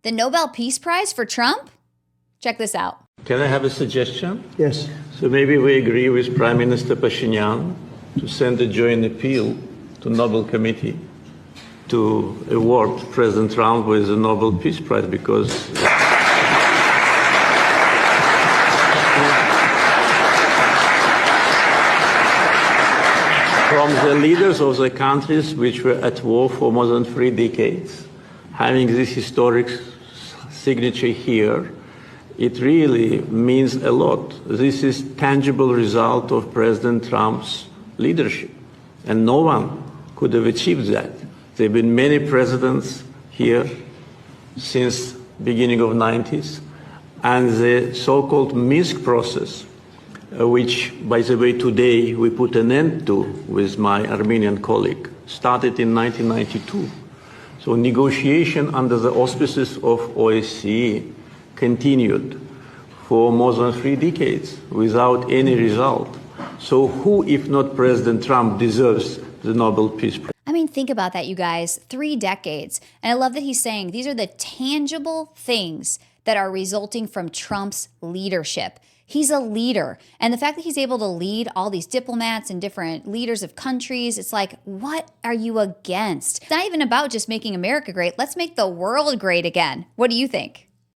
The Nobel Peace Prize for Trump? Check this out. Can I have a suggestion? Yes. So maybe we agree with Prime Minister Pashinyan to send a joint appeal to Nobel Committee to award President Trump with the Nobel Peace Prize because from the leaders of the countries which were at war for more than 3 decades, having this historic signature here, it really means a lot. This is tangible result of President Trump's leadership, and no one could have achieved that. There have been many presidents here since beginning of 90s, and the so-called Minsk process, which, by the way, today we put an end to with my Armenian colleague, started in 1992. So negotiation under the auspices of OSCE continued for more than 3 decades without any result. So who, if not President Trump, deserves the Nobel Peace Prize? I mean, think about that, you guys. 3 decades. And I love that he's saying these are the tangible things that are resulting from Trump's leadership. He's a leader. And the fact that he's able to lead all these diplomats and different leaders of countries, it's like, what are you against? It's not even about just making America great. Let's make the world great again. What do you think?